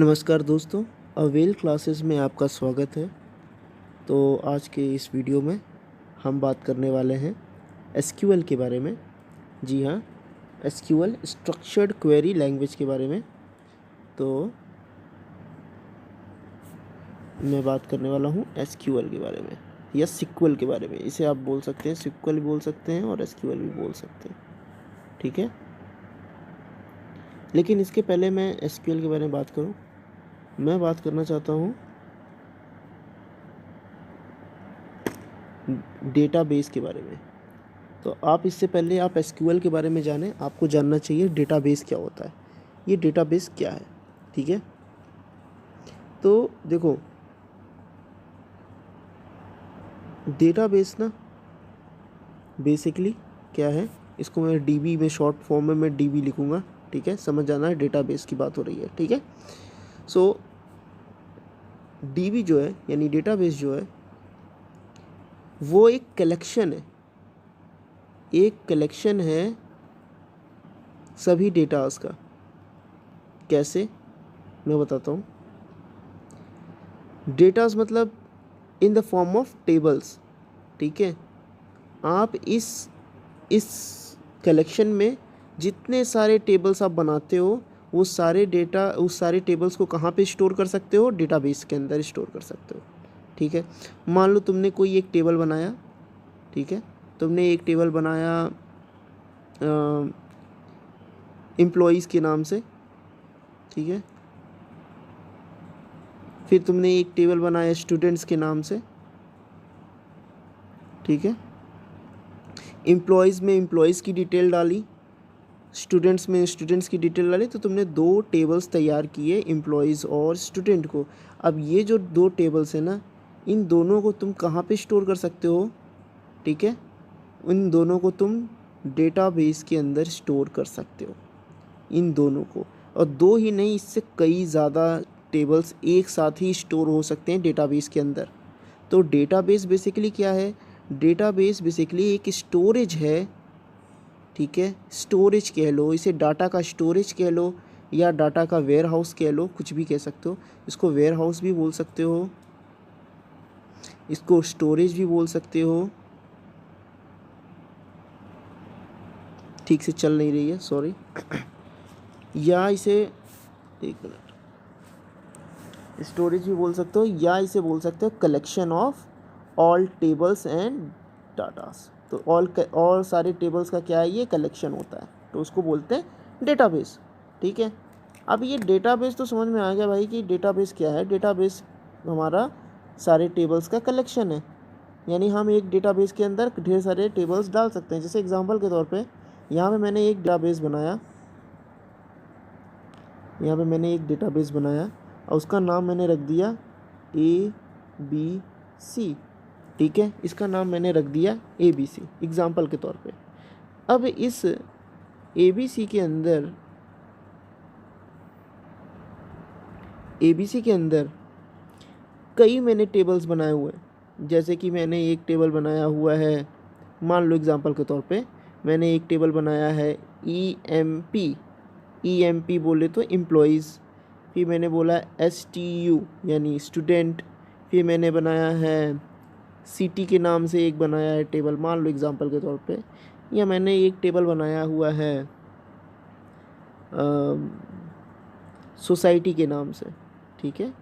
नमस्कार दोस्तों, avail classes में आपका स्वागत है। तो आज के इस वीडियो में हम बात करने वाले हैं एसक्यूएल के बारे में। जी हाँ, एसक्यूएल स्ट्रक्चर्ड क्वेरी लैंग्वेज के बारे में। तो मैं बात करने वाला हूँ एसक्यूएल के बारे में या सिक्वल के बारे में। इसे आप बोल सकते हैं, सिक्वल भी बोल सकते हैं और एसक्यूएल भी बोल सकते हैं, ठीक है। लेकिन इसके पहले मैं एसक्यूएल के बारे में बात करूँ, मैं बात करना चाहता हूँ डेटाबेस के बारे में। तो आप इससे पहले आप एसक्यूएल के बारे में जानें, आपको जानना चाहिए डेटाबेस क्या होता है, ये डेटाबेस क्या है, ठीक है। तो देखो, डेटाबेस ना बेसिकली क्या है, इसको मैं डीबी में शॉर्ट फॉर्म में मैं डीबी लिखूँगा, ठीक है। समझ जाना है डेटाबेस की बात हो रही है, ठीक है। सो डीबी जो है यानी डेटाबेस जो है वो एक कलेक्शन है, एक कलेक्शन है सभी डेटास का। कैसे, मैं बताता हूँ। डेटास मतलब in the form of tables, ठीक है। आप इस कलेक्शन में जितने सारे टेबल्स आप बनाते हो वो सारे डेटा, उस सारे टेबल्स को कहाँ पे स्टोर कर सकते हो, डेटाबेस के अंदर स्टोर कर सकते हो, ठीक है। मान लो तुमने कोई एक टेबल बनाया, ठीक है। तुमने एक टेबल बनाया एम्प्लॉयज़ के नाम से, ठीक है। फिर तुमने एक टेबल बनाया स्टूडेंट्स के नाम से, ठीक है। एम्प्लॉयज़ में एम्प्लॉयज़ की डिटेल डाली, स्टूडेंट्स में स्टूडेंट्स की डिटेल डाली, तो तुमने दो टेबल्स तैयार किए, एम्प्लॉयज़ और स्टूडेंट को। अब ये जो दो टेबल्स हैं ना, इन दोनों को तुम कहाँ पे स्टोर कर सकते हो, ठीक है। इन दोनों को तुम डेटाबेस के अंदर स्टोर कर सकते हो, इन दोनों को। और दो ही नहीं, इससे कई ज़्यादा टेबल्स एक साथ ही स्टोर हो सकते हैं डेटाबेस के अंदर। तो डेटाबेस बेसिकली क्या है, डेटाबेस बेसिकली एक स्टोरेज है, ठीक है। स्टोरेज कह लो इसे, डाटा का स्टोरेज कह लो या डाटा का वेयर हाउस कह लो, कुछ भी कह सकते हो। इसको वेयर हाउस भी बोल सकते हो, इसको स्टोरेज भी बोल सकते हो। ठीक से चल नहीं रही है, सॉरी। या इसे, एक मिनट, स्टोरेज भी बोल सकते हो या इसे बोल सकते हो collection of all tables and datas. तो ऑल सारे टेबल्स का क्या है, ये कलेक्शन होता है, तो उसको बोलते हैं डेटाबेस, ठीक है। अब ये डेटाबेस तो समझ में आ गया भाई कि डेटाबेस क्या है। डेटाबेस हमारा सारे टेबल्स का कलेक्शन है, यानी हम एक डेटाबेस के अंदर ढेर सारे टेबल्स डाल सकते हैं। जैसे एग्जांपल के तौर पे यहाँ पे मैंने एक डेटाबेस बनाया, यहाँ पे मैंने एक डेटाबेस बनाया और उसका नाम मैंने रख दिया ABC, ठीक है। इसका नाम मैंने रख दिया ABC एग्जाम्पल के तौर पे। अब इस ABC के अंदर कई मैंने टेबल्स बनाए हुए हैं। जैसे कि मैंने एक टेबल बनाया हुआ है, मान लो एग्जाम्पल के तौर पे मैंने एक टेबल बनाया है EMP बोले तो एम्प्लॉयज़, फिर मैंने बोला STU यानी स्टूडेंट, फिर मैंने बनाया है सिटी के नाम से एक बनाया है टेबल, मान लो एग्जांपल के तौर पे। या मैंने एक टेबल बनाया हुआ है सोसाइटी के नाम से, ठीक है।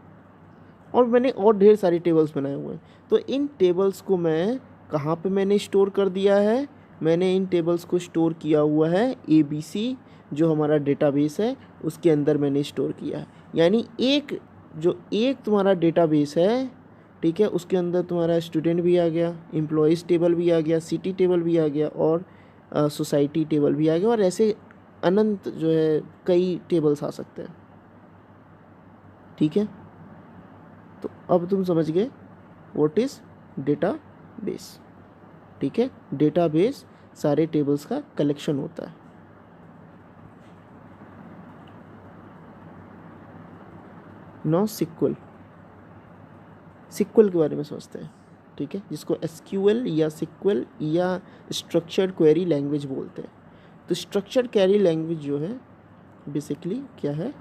और मैंने और ढेर सारी टेबल्स बनाए हुए हैं। तो इन टेबल्स को मैं कहाँ पे मैंने स्टोर कर दिया है, मैंने इन टेबल्स को स्टोर किया हुआ है ABC जो हमारा डेटाबेस है उसके अंदर मैंने स्टोर किया है। यानी एक तुम्हारा डेटाबेस है, ठीक है, उसके अंदर तुम्हारा स्टूडेंट भी आ गया, एम्प्लॉयज़ टेबल भी आ गया, सिटी टेबल भी आ गया और सोसाइटी टेबल भी आ गया, और ऐसे अनंत जो है कई टेबल्स आ सकते हैं, ठीक है। तो अब तुम समझ गए व्हाट इज़ डेटाबेस, ठीक है। डेटाबेस सारे टेबल्स का कलेक्शन होता है। नौ सिक्वल के बारे में सोचते हैं, ठीक है, जिसको एसक्यूएल या सिक्वल या स्ट्रक्चर्ड क्वेरी लैंग्वेज बोलते हैं। तो स्ट्रक्चर्ड क्वेरी लैंग्वेज जो है बेसिकली क्या है,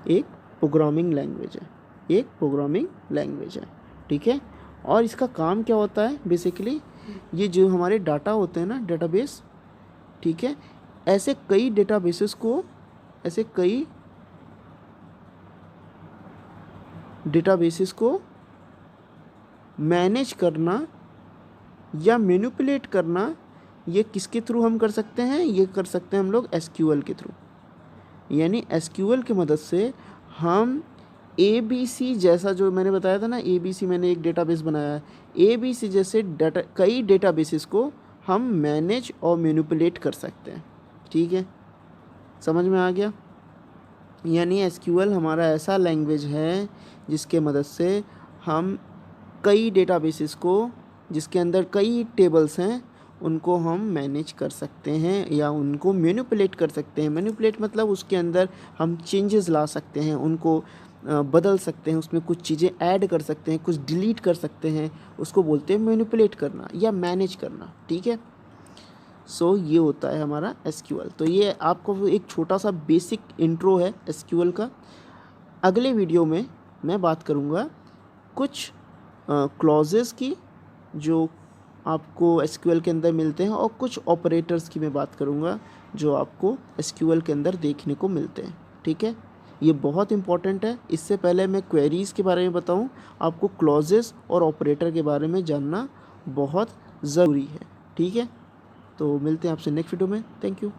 एक प्रोग्रामिंग लैंग्वेज है, एक प्रोग्रामिंग लैंग्वेज है, ठीक है। और इसका काम क्या होता है बेसिकली, ये जो हमारे डाटा होते हैं ना, डेटाबेस, ठीक है, ऐसे कई डेटाबेसेस को मैनेज करना या मैनिपुलेट करना, ये किसके थ्रू हम कर सकते हैं, ये कर सकते हैं हम लोग एसक्यूएल के थ्रू। यानी एसक्यूएल की मदद से हम ABC जैसा, जो मैंने बताया था ना, ABC मैंने एक डेटाबेस बनाया है, ABC जैसे कई डेटाबेसेस को हम मैनेज और मैनिपुलेट कर सकते हैं, ठीक है, समझ में आ गया। यानी एसक्यूएल हमारा ऐसा लैंग्वेज है जिसके मदद से हम कई डेटाबेसेस को, जिसके अंदर कई टेबल्स हैं, उनको हम मैनेज कर सकते हैं या उनको मैनिपुलेट कर सकते हैं। मैनिपुलेट मतलब उसके अंदर हम चेंजेस ला सकते हैं, उनको बदल सकते हैं, उसमें कुछ चीज़ें ऐड कर सकते हैं, कुछ डिलीट कर सकते हैं, उसको बोलते हैं मैनिपुलेट करना या मैनेज करना, ठीक है। सो ये होता है हमारा एसक्यूएल। तो ये आपको एक छोटा सा बेसिक इंट्रो है एसक्यूएल का। अगले वीडियो में मैं बात करूँगा कुछ क्लॉजेस की जो आपको एसक्यूएल के अंदर मिलते हैं, और कुछ ऑपरेटर्स की मैं बात करूँगा जो आपको एसक्यूएल के अंदर देखने को मिलते हैं, ठीक है। ये बहुत इंपॉर्टेंट है। इससे पहले मैं क्वेरीज़ के बारे में बताऊँ, आपको क्लॉजेस और ऑपरेटर के बारे में जानना बहुत ज़रूरी है, ठीक है। तो मिलते हैं आपसे नेक्स्ट वीडियो में। Thank you.